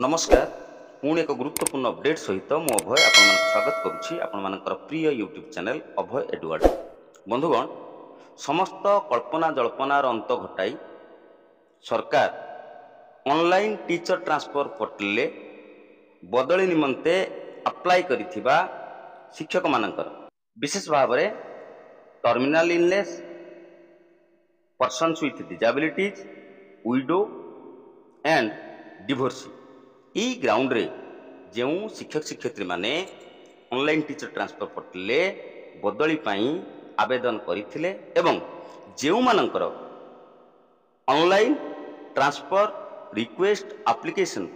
नमस्कार पुणी एक गुरुत्वपूर्ण अपडेट सहित मु अभय आपण स्वागत करुच्ची आपण प्रिय यूट्यूब चैनल अभय एडवर्ड। बंधुगण समस्त कल्पना जल्पनार अंत घटाई सरकार ऑनलाइन टीचर ट्रांसफर पोर्टल बदली निमंते अप्लाई करिथिबा शिक्षक मानकर विशेष भाव में terminal illness persons with disabilities widow and divorcee E ground रे जो शिक्षक शिक्षयित्री माने ऑनलाइन टीचर ट्रांसफर पोर्टल बदली पाई आवेदन करथिले एवं जो मानकर online transfer request application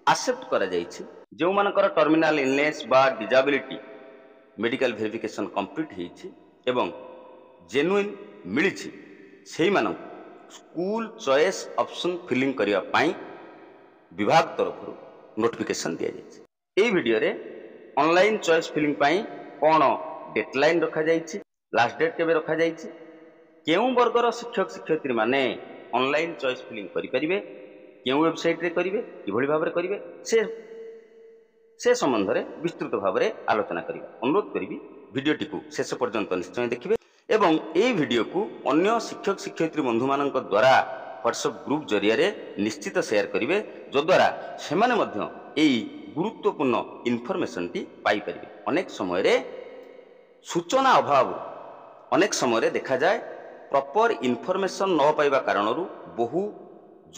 accept करा जायछि जो मानकर टर्मिनल इलनेस बा डिसेबिलिटी मेडिकल वेरिफिकेशन कंप्लीट हेछि एवं जेन्युइन मिलिछि सेही मानक स्कूल चॉइस ऑप्शन फिलिंग करिया पाई विभाग तरफ नोटिफिकेशन दिया जायछि। एई वीडियो रे ऑनलाइन चॉइस फिलिंग पाई कोन डेडलाइन रखा जायछि लास्ट डेट केबे रखा जायछि केउ वर्गर शिक्षक शिक्षयित्री माने ऑनलाइन चॉइस फिलिंग करि परिबे केउ वेबसाइट रे करिवे किभଳି भाबरे करिवे से संबंध रे विस्तृत भाव रे आलोचना करिबा अनुरोध करिवि वीडियोटी को शेष पर्यंत निश्चय देखिबे एवं एई वीडियो को अन्य शिक्षक शिक्षयित्री बंधु मानक द्वारा व्हाट्सएप ग्रुप जरिया रे निश्चित शेयर करिवे जो द्वारा सेमाने मध्य एई गुरुत्वपूर्ण इनफॉरमेशन टी पाई परिबे। अनेक समय रे सूचना अभाव अनेक समय रे देखा जाए प्रॉपर इनफॉरमेशन न पाइबा कारणरू बहु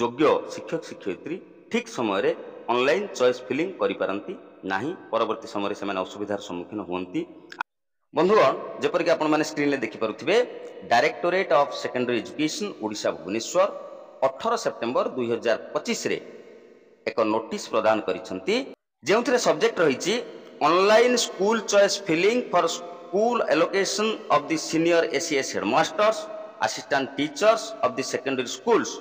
योग्य शिक्षक शिक्षयित्री ठीक समय रे ऑनलाइन चॉइस फिलिंग करि पारंती नाही परवर्ती समय रे सेमाने असुविधार सम्मुखीन होंती। बंधुगण जेपरिक आपण माने स्क्रीन रे देखि पारुथिबे directorate of secondary education Odisha Bhubaneswar 18 September 2025 रे एक नोटिस प्रदान करिसंती जेउथरे सब्जेक्ट रहिछि online school choice filling for school allocation of the senior ACS headmasters assistant teachers of the secondary schools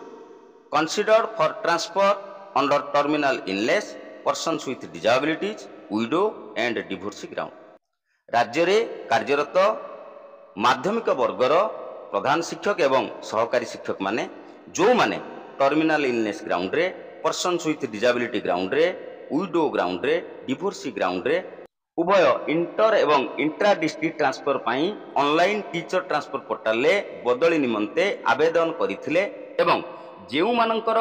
considered for transfer under terminal illness persons with disabilities widow and divorcee ground राज्य रे कार्यरत माध्यमिक वर्गर प्रधान शिक्षक एवं सहकारी शिक्षक माने जो माने टर्मिनल इलनेस ग्राउंड रे पर्सन्स विथ डिसेबिलिटी ग्राउंड रे विडो ग्राउंड रे डिवोर्सी ग्राउंड रे उभय इंटर एवं इंट्रा डिस्ट्रिक्ट ट्रांसफर पाई ऑनलाइन टीचर ट्रांसफर पोर्टल ले बदली निमंते आवेदन करिथिले एवं जेउ मानकर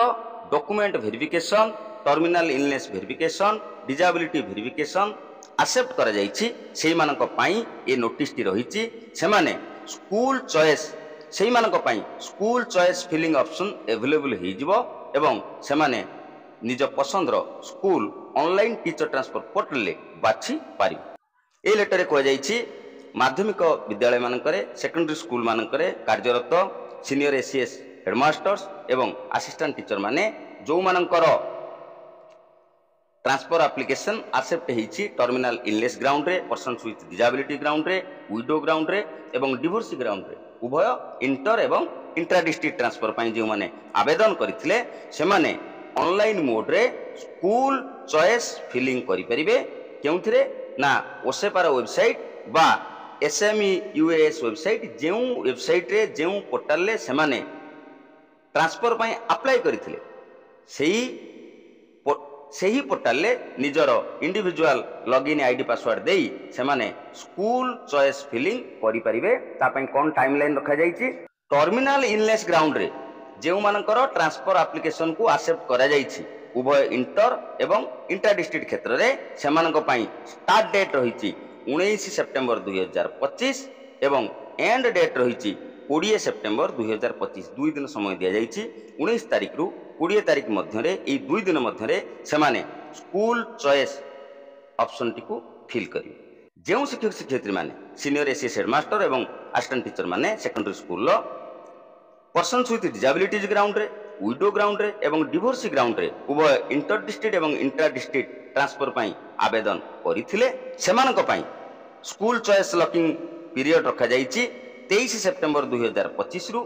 document verification terminal illness verification disability verification accept करा जायछि सेही मानक पाई ए नोटिस टी रहिछि सेमाने स्कूल चॉइस सेही मानक पाई school choice filling option available हे जिवो एवं सेमाने निज पसंदर school online teacher transfer portal ले बाछि पारि। ए लेटर रे कह जायछि माध्यमिक विद्यालय मानकरे सेकेंडरी स्कूल मानकरे कार्यरत सीनियर एसीएस हेडमास्टर्स एवं असिस्टेंट टीचर माने जो मानकर ट्रांसफर एप्लिकेशन एक्सेप्ट हेछि टर्मिनल इलनेस ग्राउंड रे पर्सन्स विथ डिसेबिलिटी ग्राउंड रे विडो ग्राउंड रे एवं डिवोर्सी ग्राउंड रे उभय इंटर एवं इंट्रा डिस्ट्रिक्ट ट्रांसफर पाई जो माने आवेदन करथिले सेमाने ऑनलाइन मोड रे स्कूल चॉइस फिलिंग करि परिबे केउथिरे ना ओसेपार वेबसाइट बा एसएमई यूएस वेबसाइट जेउ वेबसाइट रे जेउ पोर्टल ले सेमाने ट्रांसफर पाई अप्लाई करथिले सेही पोर्टल ले निजर इंडिविजुअल लॉगिन आईडी पासवर्ड देई सेमाने स्कूल चॉइस फिलिंग करि परिबे ता पई कोन टाइमलाइन रखा जायछि टर्मिनल इलनेस ग्राउंड रे जेउ मानकर ट्रांसफर एप्लिकेशन को एक्सेप्ट करा जायछि उभय इंटर एवं इंटर डिस्ट्रिक्ट क्षेत्र रे सेमानक पई स्टार्ट डेट रहिछि 19 सेप्टेम्बर 2025 एवं एंड डेट रहिछि 20 सेप्टेम्बर 2025 दुई दिन समय दिया जायछि 19 तारिख रु 20 तारिख मध्य रे ए दुई दिन मध्य रे सेमाने स्कूल चॉइस ऑप्शन टी को फिल करिवे जेउ शिक्षक शिक्षयित्री माने सीनियर एसीएस हेडमास्टर एवं असिस्टेंट टीचर माने secondary school low persons with disabilities ground रे विडो ग्राउंड रे एवं डिवोर्सी ग्राउंड रे उभय इंटर डिस्ट्रिक्ट एवं इंट्रा डिस्ट्रिक्ट ट्रांसफर पाई आवेदन करिथिले सेमानक पाई स्कूल चॉइस लॉकिंग पीरियड रखा जायछि 23 सेप्टेम्बर 2025 रु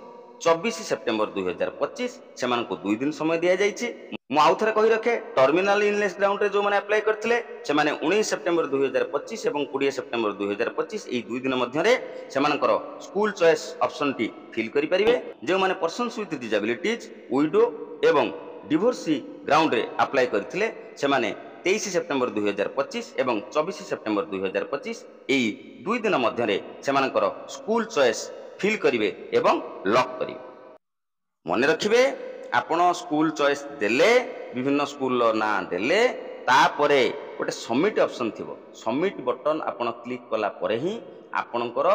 24 सेप्टेम्बर 2025 सेमानक दुई दिन समय दिया जायछि मु आउथरे कहि रखे टर्मिनल इलनेस ग्राउंड रे जो माने अप्लाई करथिले सेमाने 19 सेप्टेम्बर 2025 एवं 20 सेप्टेम्बर 2025 एई दुई दिन मध्य रे सेमानकर स्कूल चॉइस ऑप्शन टी फिल करि परिबे जे माने पर्सन्स विथ डिसेबिलिटीज विडो एवं डिवोर्सी ग्राउंड रे अप्लाई करथिले से माने 23 सेप्टेम्बर 2025 एवं 24 सेप्टेम्बर 2025 एई दुई दिन मध्य रे सेमानकर स्कूल चॉइस फिल करिवे एवं लॉक करिवे। मन रखिबे आपण स्कूल चॉइस देले विभिन्न स्कूल ना देले तापरे गोटे सबमिट ऑप्शन थिबो सबमिट बटन आपण क्लिक कला परे ही आपणकर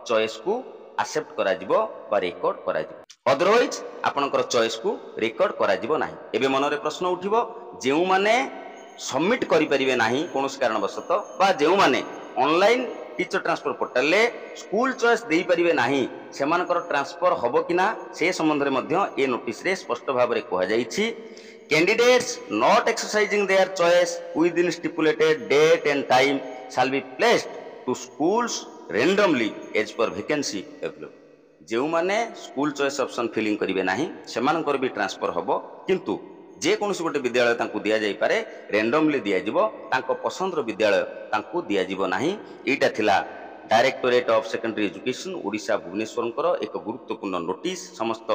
चॉइस को एक्सेप्ट करा जिवो बा रिकॉर्ड करा जिवो अदरवाइज आपणकर चॉइस को रिकॉर्ड करा जिवो नाही। एबे मन रे प्रश्न उठिबो जेउ माने सबमिट करि परिबे नाही कोनोस कारणवशत बा जेउ माने ऑनलाइन टीचर ट्रांसफर पोर्टल ले स्कूल चॉइस देई परिबे नाही सेमानकर ट्रांसफर हबो किना से संबंध रे मध्य ए नोटिस रे स्पष्ट भाव रे कहै जाईछि candidates not exercising their choice within stipulated date and time shall be placed to schools randomly as per vacancy available। जेउ माने स्कूल चॉइस ऑप्शन फिलिंग करिवे नाही सेमानकर भी ट्रांसफर हबो किंतु जे कोनोसी गोटे विद्यालय तांकु दिया जाई पारे रैंडमली दिया जिवो तांको पसंदर विद्यालय तांकु दिया जिवो नाही। एटा थिला directorate of secondary education Odisha भुवनेश्वरंकर एक गुरुत्वपूर्ण नोटिस समस्त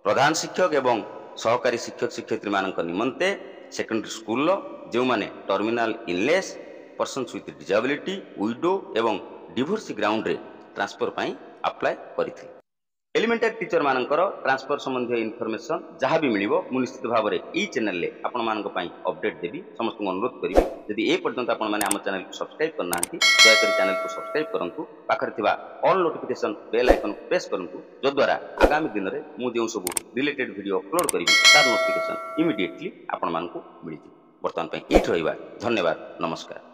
प्रधान शिक्षक एवं सहकारी शिक्षक शिक्षयित्री मानक निमंते सेकेंडरी स्कूल जो माने terminal illness persons with disability window एवं डिवोर्सी ग्राउंड रे ट्रांसफर पई अप्लाई करिथि। एलिमेंटरी टीचर मानकर ट्रांसफर संबंधी इनफॉरमेशन जहाँ भी मिलिबो मु निश्चित भाव रे ई चैनल ले आपण मानक पई अपडेट देबी समस्त अनुरोध करिवि यदि ए पर्यंत आपण माने हम चैनल को सब्सक्राइब करना दया कर चैनल को सब्सक्राइब करंतु पाखर थिबा ऑल नोटिफिकेशन बेल आइकन को प्रेस करंतु जो द्वारा आगामी दिन रे मु जेउ सब रिलेटेड वीडियो अपलोड करिवि तार नोटिफिकेशन इमीडिएटली आपण मानक मिलि वर्तमान पई एठ रहिबा। धन्यवाद नमस्कार।